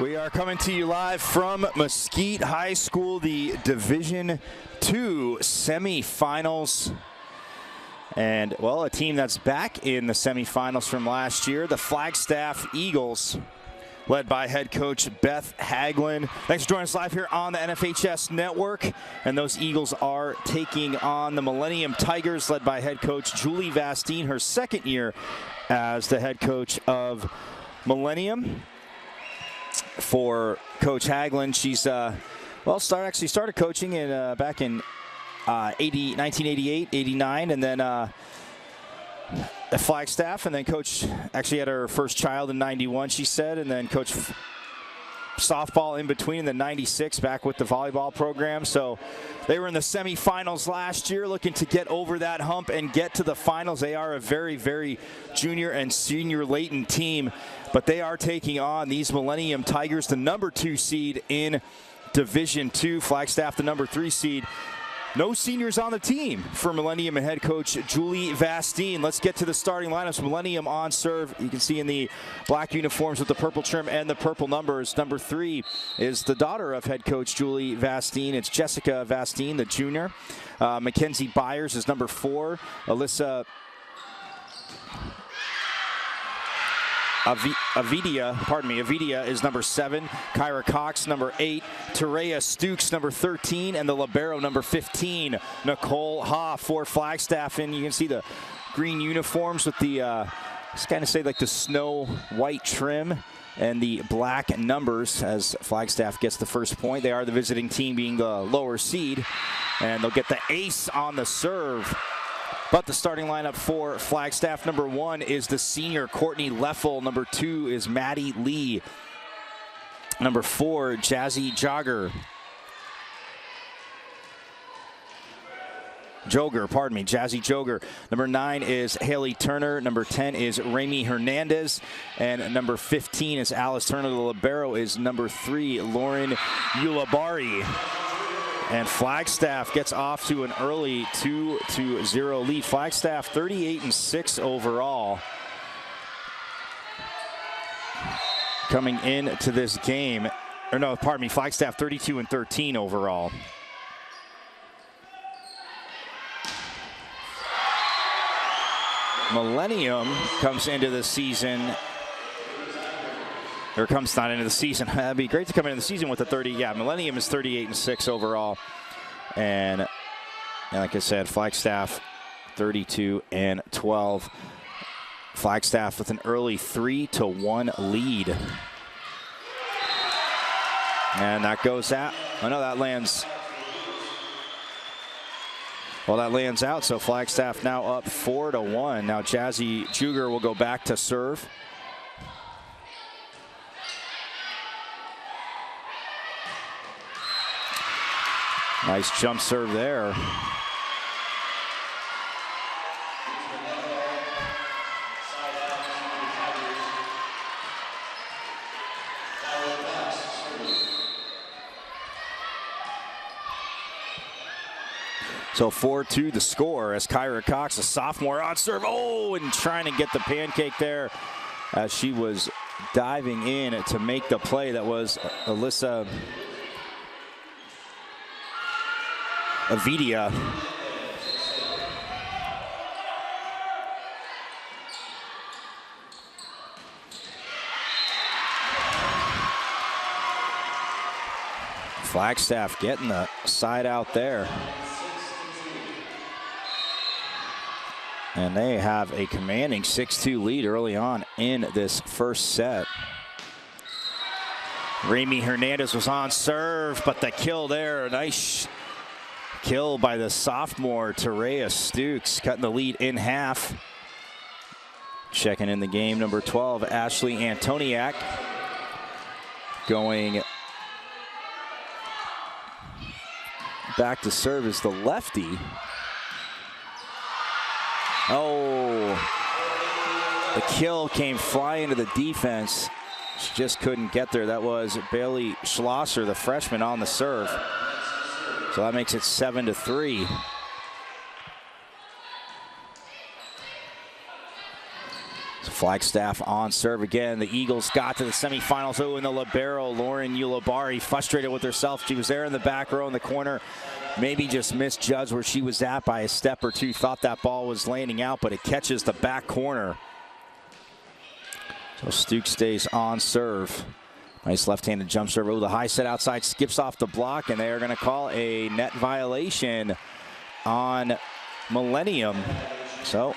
We are coming to you live from Mesquite High School, the Division II semifinals. And, well, a team that's back in the semifinals from last year, the Flagstaff Eagles, led by head coach Beth Hagelin. Thanks for joining us live here on the NFHS Network. And those Eagles are taking on the Millennium Tigers, led by head coach Julie Vastine, her second year as the head coach of Millennium. For Coach Hagelin, she's started coaching back in 1988, 89, and then at Flagstaff, and then coach actually had her first child in 91, she said, and then coached softball in between in the 96 back with the volleyball program. So they were in the semifinals last year, looking to get over that hump and get to the finals. They are a very, very junior and senior laden team, but they are taking on these Millennium Tigers, the number 2 seed in Division II. Flagstaff, the number 3 seed. No seniors on the team for Millennium and head coach Julie Vastine. Let's get to the starting lineups. Millennium on serve. You can see in the black uniforms with the purple trim and the purple numbers. Number 3 is the daughter of head coach Julie Vastine. It's Jessica Vastine, the junior. Mackenzie Byers is number 4. Avidia is number 7. Kyra Cox, number 8. Terea Stukes, number 13. And the libero, number 15, Nicole Ha for Flagstaff. And you can see the green uniforms with the, just kind of say like the snow white trim and the black numbers as Flagstaff gets the first point. They are the visiting team, being the lower seed. And they'll get the ace on the serve. But the starting lineup for Flagstaff, number 1 is the senior Courtney Leffel. Number 2 is Maddie Lee. Number 4, Jazzy Joger. Jazzy Joger. Number 9 is Haley Turner. Number 10 is Rami Hernandez. And number 15 is Alice Turner. The libero is number 3, Lauren Ulabari. And Flagstaff gets off to an early 2-0 lead. Flagstaff 38-6 overall. Coming into this game, Flagstaff 32-13 overall. Millennium comes into the season. It'd be great to come into the season with a 30. Yeah, Millennium is 38-6 overall. And like I said, Flagstaff 32-12. Flagstaff with an early 3-1 lead. And that goes out. That lands. Well, that lands out. So Flagstaff now up 4-1. Now Jazzy Juger will go back to serve. Nice jump serve there. So 4-2 the score as Kyra Cox, a sophomore, on serve. Oh, and trying to get the pancake there as she was diving in to make the play. That was Alyssa Avidia. Flagstaff getting the side out there. And they have a commanding 6-2 lead early on in this first set. Rami Hernandez was on serve, but the kill there, nice kill by the sophomore Terea Stukes, cutting the lead in half. Checking in the game, number 12, Ashley Antoniak, going back to serve is the lefty. Oh, the kill came flying into the defense. She just couldn't get there. That was Bailey Schlosser, the freshman, on the serve. So that makes it 7-3. So Flagstaff on serve again. The Eagles got to the semifinals. Oh, and the libero, Lauren Ulibarri, frustrated with herself. She was there in the back row in the corner. Maybe just misjudged where she was at by a step or two. Thought that ball was landing out, but it catches the back corner. So Stuke stays on serve. Nice left-handed jump serve. Oh, the high set outside skips off the block, and they are going to call a net violation on Millennium. So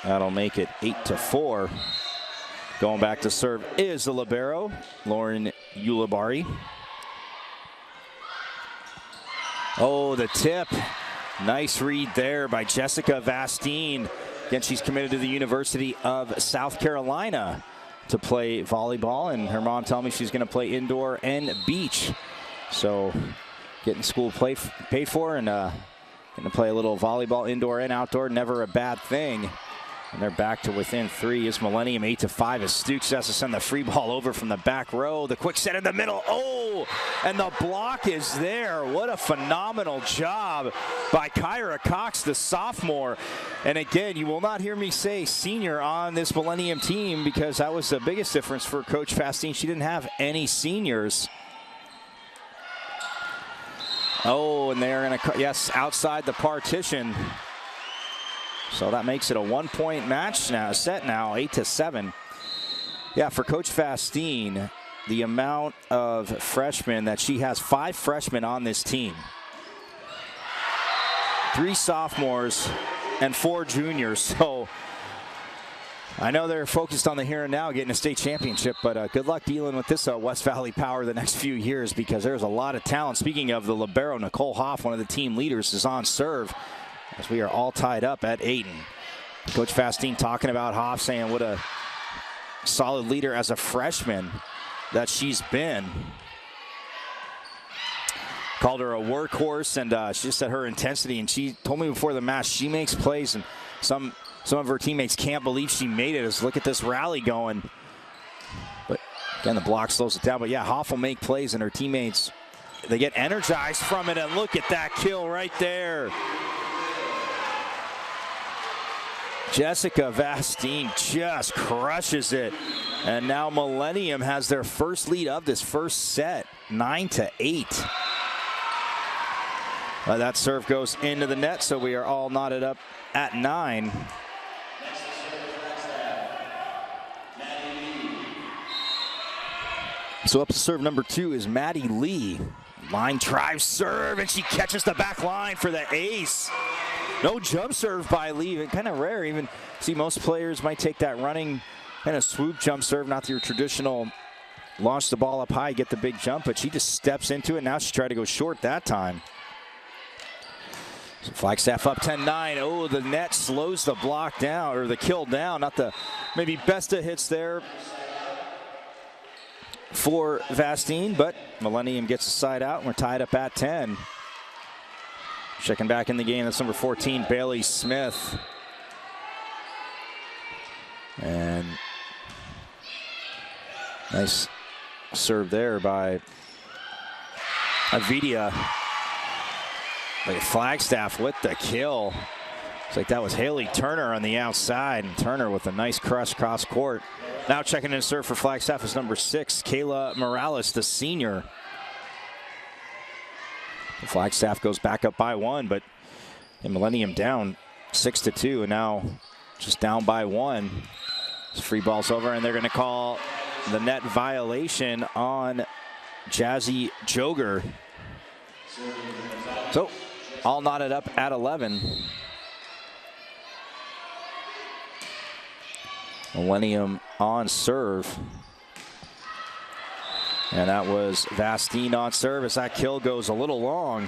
that'll make it 8-4. Going back to serve is the libero, Lauren Ulibarri. Oh, the tip. Nice read there by Jessica Vastine. Again, she's committed to the University of South Carolina to play volleyball, and her mom told me she's going to play indoor and beach. So getting school play paid for, and going to play a little volleyball indoor and outdoor, never a bad thing. And they're back to within 3. Is Millennium 8-5 as Stooks has to send the free ball over from the back row. The quick set in the middle. Oh, and the block is there. What a phenomenal job by Kyra Cox, the sophomore. And again, you will not hear me say senior on this Millennium team, because that was the biggest difference for Coach Vastine. She didn't have any seniors. Oh, and they're going to, yes, outside the partition. So that makes it a 1-point match now, set now, 8-7. Yeah, for Coach Vastine, the amount of freshmen that she has, 5 freshmen on this team. 3 sophomores and 4 juniors. So I know they're focused on the here and now, getting a state championship, but good luck dealing with this West Valley Power the next few years, because there's a lot of talent. Speaking of the libero, Nicole Hoff, one of the team leaders, is on serve, as we are all tied up at 8. Coach Vastine talking about Hoff, saying what a solid leader as a freshman that she's been. Called her a workhorse, and she just said her intensity, and she told me before the match she makes plays, and some of her teammates can't believe she made it. As look at this rally going. But again, the block slows it down. But yeah, Hoff will make plays, and her teammates, they get energized from it, and look at that kill right there. Jessica Vastine just crushes it. And now Millennium has their first lead of this first set, 9-8. That serve goes into the net, so we are all knotted up at 9. So up to serve number 2 is Maddie Lee. Line drive serve, and she catches the back line for the ace. No jump serve by Lee. Kind of rare. Even see most players might take that running kind of swoop jump serve, not your traditional launch the ball up high, get the big jump, but she just steps into it. Now she tried to go short that time. So Flagstaff up 10-9. Oh, the net slows the block down, or the kill down. Not the maybe best of hits there for Vastine, but Millennium gets a side out, and we're tied up at 10. Checking back in the game, that's number 14, Bailey Smith. And nice serve there by Avidia. Like Flagstaff with the kill. Looks like that was Haley Turner on the outside, and Turner with a nice cross court. Now checking in serve for Flagstaff is number 6, Kayla Morales, the senior. The Flagstaff goes back up by 1, but Millennium down 6-2, and now just down by 1. This free ball's over, and they're going to call the net violation on Jazzy Joger. So all knotted up at 11. Millennium on serve. And that was Vastine on serve as that kill goes a little long.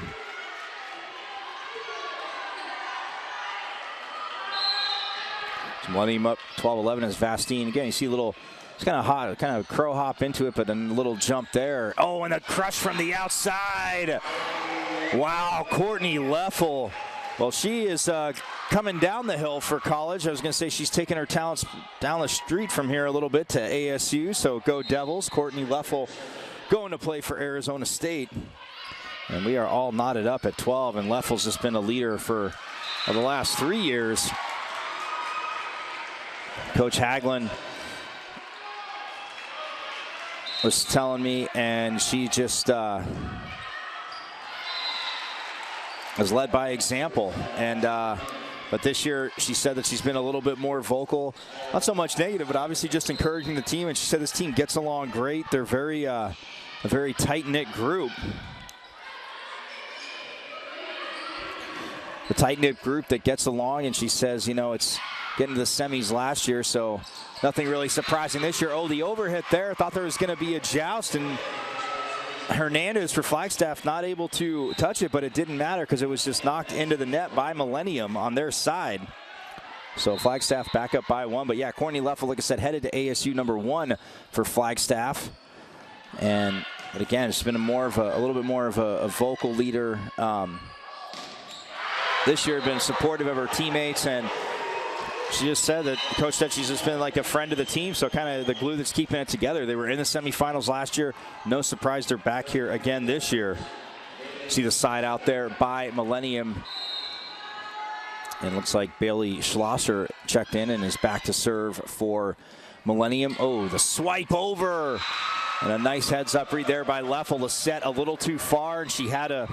Millennium up 12-11 as Vastine. Again, you see a little, it's kind of hot, kind of crow hop into it, but a little jump there. Oh, and a crush from the outside. Wow, Courtney Leffel. Well, she is coming down the hill for college. I was going to say she's taking her talents down the street from here a little bit to ASU. So go Devils. Courtney Leffel going to play for Arizona State. And we are all knotted up at 12. And Leffel's just been a leader for the last 3 years. Coach Hagelin was telling me, and she just was led by example. And but this year, she said that she's been a little bit more vocal, not so much negative, but obviously just encouraging the team. And she said this team gets along great. They're very a very tight-knit group. A tight-knit group that gets along, and she says, you know, it's getting to the semis last year, so nothing really surprising this year. Oh, the overhit there. Thought there was going to be a joust, and Hernandez for Flagstaff not able to touch it, but it didn't matter because it was just knocked into the net by Millennium on their side. So Flagstaff back up by 1. But yeah, Courtney Leffel, like I said, headed to ASU #1 for Flagstaff. But again, it's been a little bit more of a vocal leader. This year, been supportive of her teammates, and she just said that Coach said she's just been like a friend of the team, so kind of the glue that's keeping it together. They were in the semifinals last year. No surprise they're back here again this year. See the side out there by Millennium. And looks like Bailey Schlosser checked in and is back to serve for Millennium. Oh, the swipe over. And a nice heads-up read there by Leffel. The set a little too far, and she had to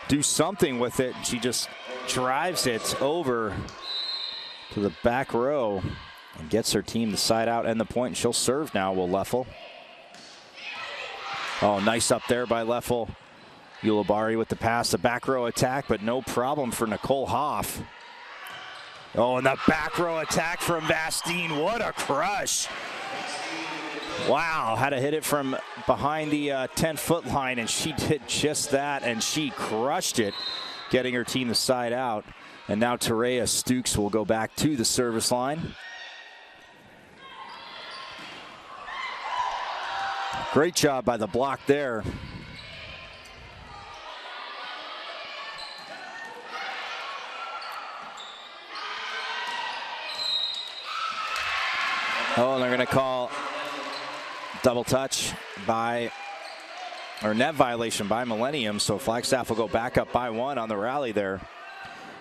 do something with it. She just drives it over to the back row and gets her team the side out and the point. And she'll serve now, will Leffel. Oh, nice up there by Leffel. Ulibarri with the pass, the back row attack, but no problem for Nicole Hoff. Oh, and the back row attack from Vastine. What a crush. Wow, had to hit it from behind the 10-foot line, and she did just that, and she crushed it, getting her team the side out. And now Terea Stukes will go back to the service line. Great job by the block there. Oh, and they're going to call double touch or net violation by Millennium. So Flagstaff will go back up by 1 on the rally there.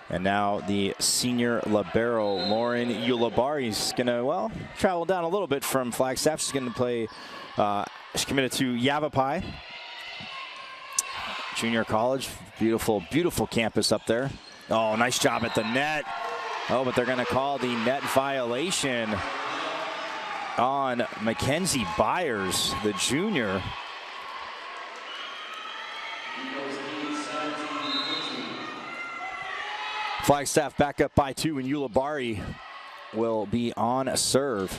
And now the senior libero, Lauren Ulibarri, is going to, well, travel down a little bit from Flagstaff. She's going to play, she's committed to Yavapai Junior College. Beautiful, beautiful campus up there. Oh, nice job at the net. Oh, but they're going to call the net violation on Mackenzie Byers, the junior. Flagstaff back up by 2, and Ulibarri will be on a serve.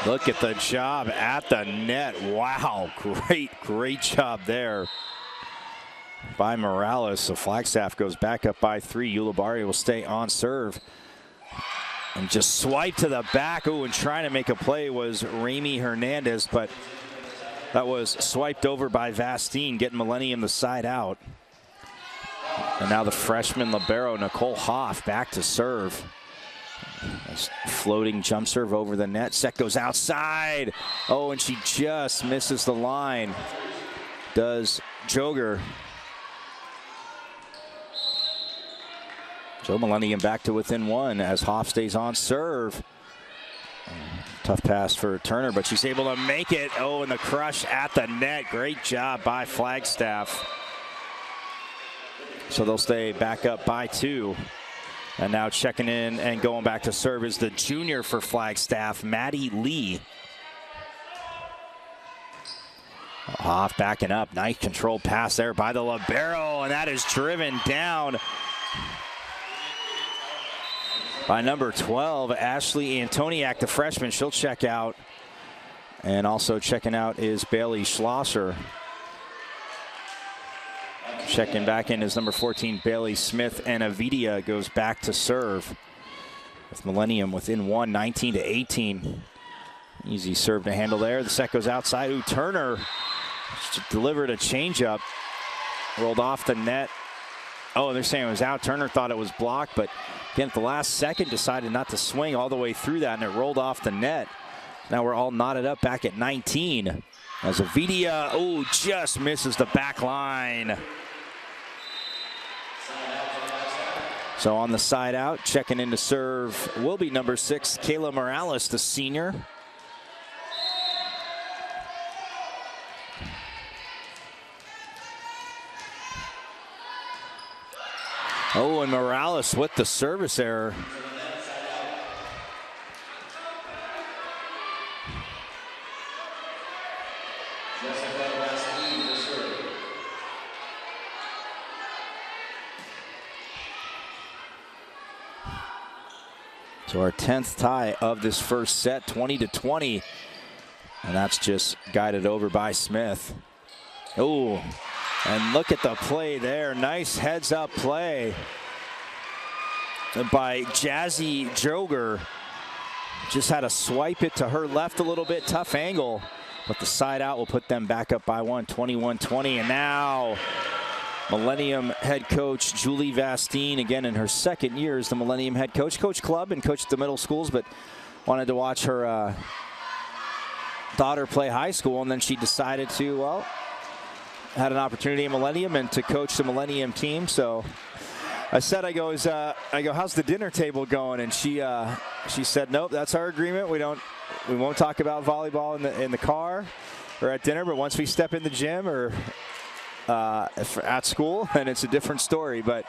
Look at the job at the net. Wow, great job there by Morales. So Flagstaff goes back up by 3. Ulibarri will stay on serve. And just swipe to the back. Oh, and trying to make a play was Rami Hernandez, but that was swiped over by Vastine, getting Millennium the side out. And now the freshman libero, Nicole Hoff, back to serve. Nice floating jump serve over the net. Set goes outside. Oh, and she just misses the line. Does Joger. So Millennium back to within 1 as Hoff stays on serve. Tough pass for Turner, but she's able to make it. Oh, and the crush at the net. Great job by Flagstaff. So they'll stay back up by 2. And now checking in and going back to serve is the junior for Flagstaff, Maddie Lee. Hoff backing up. Nice controlled pass there by the libero, and that is driven down by number 12, Ashley Antoniak, the freshman. She'll check out. And also checking out is Bailey Schlosser. Checking back in is number 14, Bailey Smith, and Avidia goes back to serve. With Millennium within 1, 19-18. Easy serve to handle there. The set goes outside. Ooh, Turner delivered a changeup. Rolled off the net. Oh, they're saying it was out. Turner thought it was blocked, but again, at the last second, decided not to swing all the way through that, and it rolled off the net. Now we're all knotted up back at 19. As Avidia, oh, just misses the back line. So on the side out, checking in to serve will be number 6, Kayla Morales, the senior. Oh, and Morales with the service error. So our 10th tie of this first set, 20-20. And that's just guided over by Smith. Oh, and look at the play there. Nice heads-up play by Jazzy Joger. Just had to swipe it to her left a little bit. Tough angle. But the side out will put them back up by 1, 21-20. And now Millennium head coach Julie Vastine, again in her second year as the Millennium head coach. Coached club and coached the middle schools, but wanted to watch her daughter play high school. And then she decided to, well, had an opportunity at Millennium and to coach the Millennium team. So I said, I go, how's the dinner table going? And she said, nope, that's our agreement. We won't talk about volleyball in the car or at dinner, but once we step in the gym or at school, then it's a different story. But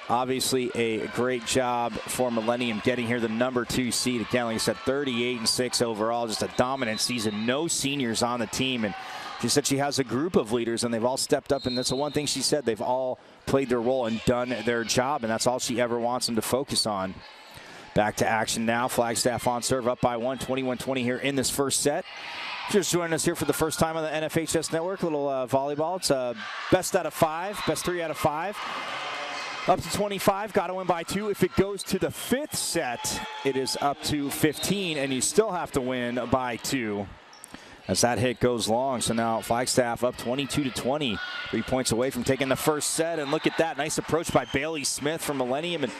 obviously a great job for Millennium getting here, the number 2 seed. Again, like I said, 38-6 overall, just a dominant season. No seniors on the team. And she said she has a group of leaders, and they've all stepped up. And that's the one thing she said. They've all played their role and done their job, and that's all she ever wants them to focus on. Back to action now. Flagstaff on serve, up by 1, 21-20 here in this first set. If you're just joining us here for the first time on the NFHS Network, a little volleyball. It's best out of 5, best 3 out of 5. Up to 25, got to win by 2. If it goes to the 5th set, it is up to 15, and you still have to win by 2. As that hit goes long. So now Flagstaff up 22-20. 3 points away from taking the first set. And look at that. Nice approach by Bailey Smith from Millennium. And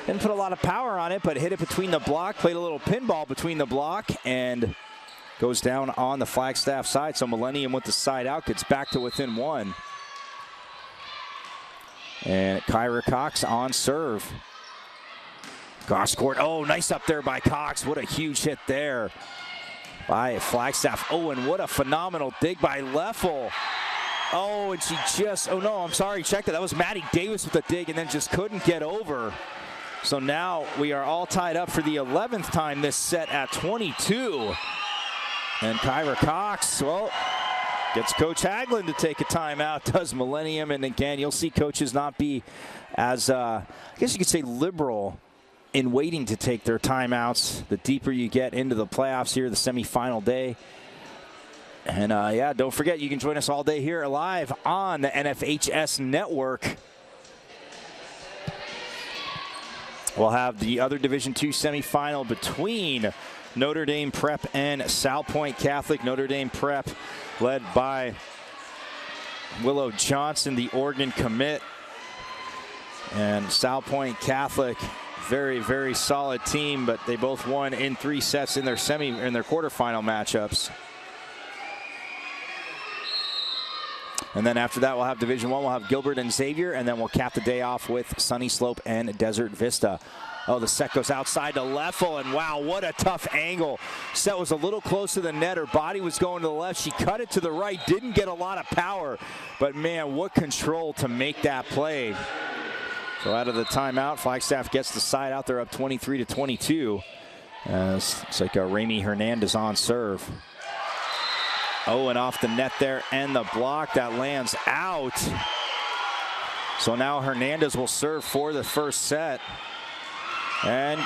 didn't put a lot of power on it, but hit it between the block. Played a little pinball between the block. And goes down on the Flagstaff side. So Millennium with the side out gets back to within 1. And Kyra Cox on serve. Cross court. Oh, nice up there by Cox. What a huge hit there by Flagstaff. Oh, and what a phenomenal dig by Leffel. Oh, and she just, oh no, I'm sorry, check that. That was Maddie Davis with the dig and then just couldn't get over. So now we are all tied up for the 11th time this set at 22. And Kyra Cox, well, gets Coach Haglund to take a timeout, does Millennium. And again, you'll see coaches not be as, I guess you could say, liberal in waiting to take their timeouts. The deeper you get into the playoffs here, the semifinal day. And yeah, don't forget, you can join us all day here live on the NFHS Network. We'll have the other Division II semifinal between Notre Dame Prep and Salpointe Catholic. Notre Dame Prep led by Willow Johnson, the Oregon commit. And Salpointe Catholic, very, very solid team, but they both won in 3 sets in their quarterfinal matchups. And then after that, we'll have Division I. We'll have Gilbert and Xavier, and then we'll cap the day off with Sunny Slope and Desert Vista. Oh, the set goes outside to Leffel, and wow, what a tough angle. Set was a little close to the net. Her body was going to the left. She cut it to the right, didn't get a lot of power, but man, what control to make that play. So out of the timeout, Flagstaff gets the side out there up 23-22. It's like a Rami Hernandez on serve. Oh, and off the net there, and the block that lands out. So now Hernandez will serve for the first set. And,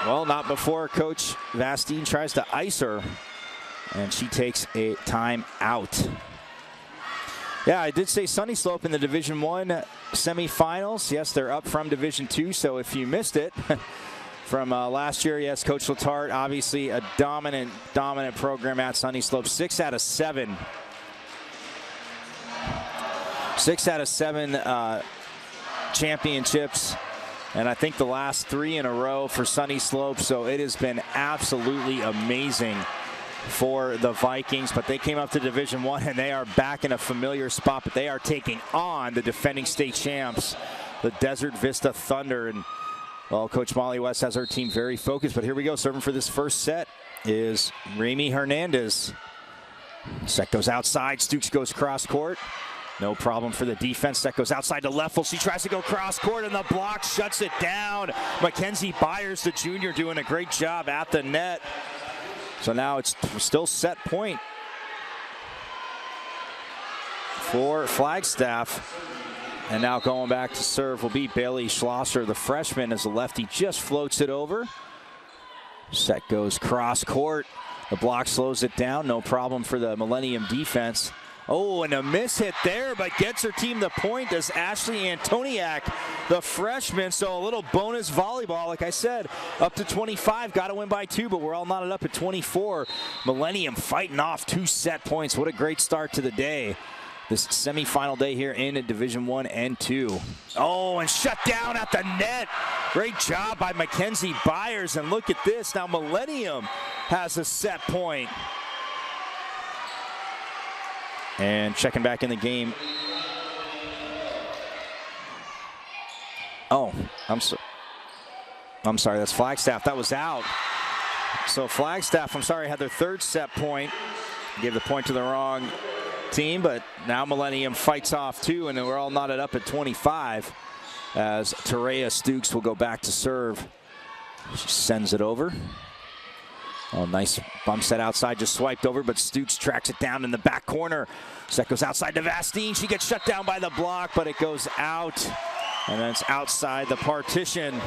well, not before Coach Vastine tries to ice her, and she takes a timeout. Yeah, I did say Sunny Slope in the Division I semifinals. Yes, they're up from Division II, so if you missed it from last year, yes, Coach Letarte, obviously a dominant program at Sunny Slope. 6 out of 7. 6 out of 7 championships. And I think the last 3 in a row for Sunny Slope. So it has been absolutely amazing for the Vikings, but they came up to Division I and they are back in a familiar spot, but they are taking on the defending state champs the Desert Vista Thunder. And well, Coach Molly West has her team very focused, but here we go. Serving for this first set is Remy Hernandez. Set goes outside. Stukes goes cross court. No problem for the defense. Set goes outside to Leffel. She tries to go cross court, and the block shuts it down. Mackenzie Byers, the junior, doing a great job at the net. So now it's still set point for Flagstaff. And now going back to serve will be Bailey Schlosser, the freshman, as the lefty just floats it over. Set goes cross court. The block slows it down. No problem for the Millennium defense. Oh, and a miss hit there, but gets her team the point as Ashley Antoniak, the freshman. So a little bonus volleyball, like I said, up to 25. Got to win by 2, but we're all knotted up at 24. Millennium fighting off 2 set points. What a great start to the day. This semifinal day here in Division I and II. Oh, and shut down at the net. Great job by Mackenzie Byers. And look at this. Now Millennium has a set point. And checking back in the game. Oh, I'm sorry, that's Flagstaff. That was out. So Flagstaff, I'm sorry, had their 3rd set point. Gave the point to the wrong team, but now Millennium fights off 2, and we're all knotted up at 25 as Terea Stukes will go back to serve. She sends it over. Oh, nice bump set outside, just swiped over, but Stukes tracks it down in the back corner. Set goes outside to Vastine. She gets shut down by the block, but it goes out, and then it's outside the partition.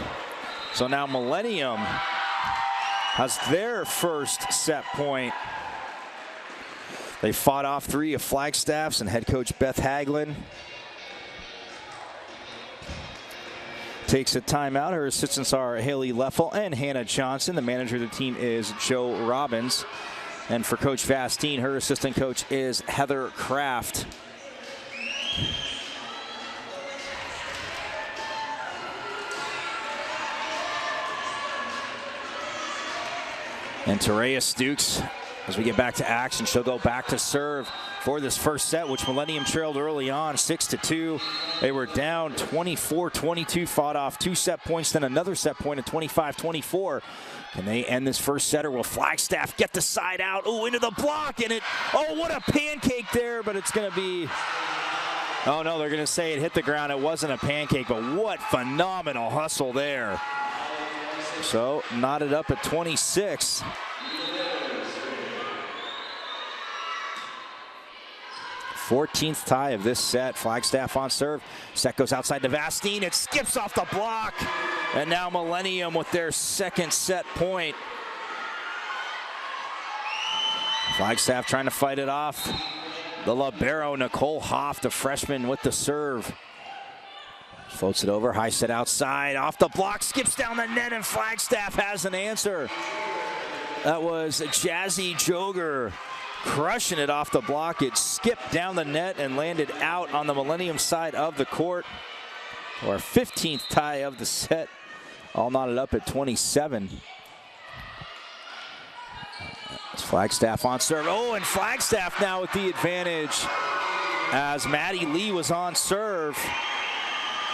So now Millennium has their first set point. They fought off 3 of Flagstaff's and head coach Beth Haglin takes a timeout. Her assistants are Haley Leffel and Hannah Johnson. The manager of the team is Joe Robbins. And for Coach Vastine, her assistant coach is Heather Kraft. And Terea Stukes, as we get back to action, she'll go back to serve for this first set, which Millennium trailed early on 6-2. They were down 24-22, fought off 2 set points, then another set point at 25-24. Can they end this first set, or will Flagstaff get the side out? Oh, into the block, and oh, what a pancake there, but it's going to be, oh no, they're going to say it hit the ground. It wasn't a pancake, but what phenomenal hustle there. So knotted up at 26. Fourteenth tie of this set. Flagstaff on serve. Set goes outside to Vastine. It skips off the block. And now Millennium with their second set point. Flagstaff trying to fight it off. The libero, Nicole Hoff, the freshman, with the serve. Floats it over. High set outside. Off the block. Skips down the net, and Flagstaff has an answer. That was Jazzy Joger crushing it off the block. It skipped down the net and landed out on the Millennium side of the court. Our 15th tie of the set, all knotted up at 27. It's Flagstaff on serve. Oh, and Flagstaff now with the advantage as Maddie Lee was on serve.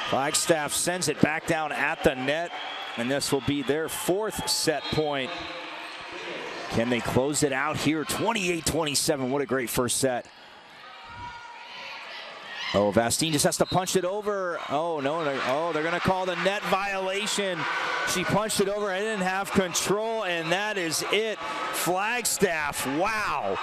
Flagstaff sends it back down at the net, and this will be their 4th set point. Can they close it out here? 28-27. What a great first set. Oh, Vastine just has to punch it over. Oh, no. They're going to call the net violation. She punched it over. I didn't have control, and that is it. Flagstaff, wow.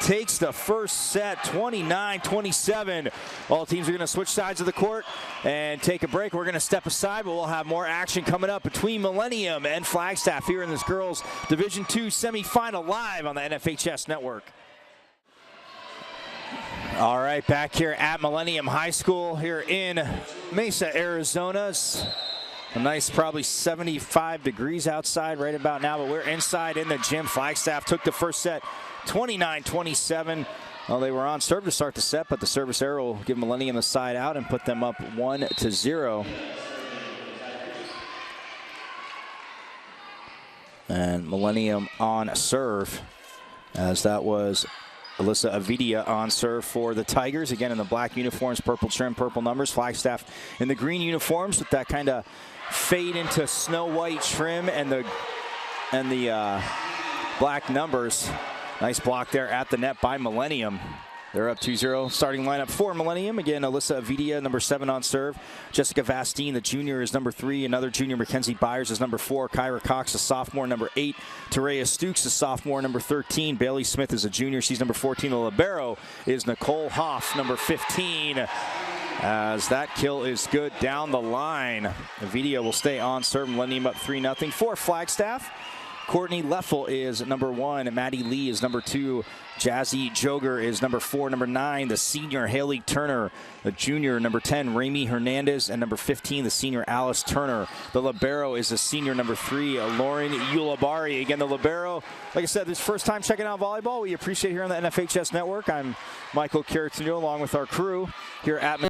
Takes the first set, 29-27. All teams are going to switch sides of the court and take a break. We're going to step aside, but we'll have more action coming up between Millennium and Flagstaff here in this girls Division II semifinal live on the NFHS Network. All right, back here at Millennium High School here in Mesa, Arizona. It's a nice, probably 75 degrees outside right about now, but we're inside in the gym. Flagstaff took the first set 29-27. Well, they were on serve to start the set, but the service error will give Millennium the side out and put them up 1-0. And Millennium on serve, as that was Alyssa Avidia on serve for the Tigers. Again in the black uniforms, purple trim, purple numbers. Flagstaff in the green uniforms with that kind of fade into snow white trim and the black numbers. Nice block there at the net by Millennium. They're up 2-0. Starting lineup for Millennium. Again, Alyssa Avidia, number 7 on serve. Jessica Vastine, the junior, is number 3. Another junior, Mackenzie Byers, is number 4. Kyra Cox, a sophomore, number 8. Terea Stukes, a sophomore, number 13. Bailey Smith is a junior. She's number 14. The libero is Nicole Hoff, number 15. As that kill is good down the line. Avidia will stay on serve. Millennium up 3-0 for Flagstaff. Courtney Leffel is number 1. Maddie Lee is number 2. Jazzy Joger is number 4. Number 9, the senior Haley Turner. The junior, number 10, Rami Hernandez. And number 15, the senior Alice Turner. The libero is the senior, number 3, Lauren Ulabari. Again, the libero, like I said, this first time checking out volleyball. We appreciate here on the NFHS Network. I'm Michael Caratunio along with our crew here at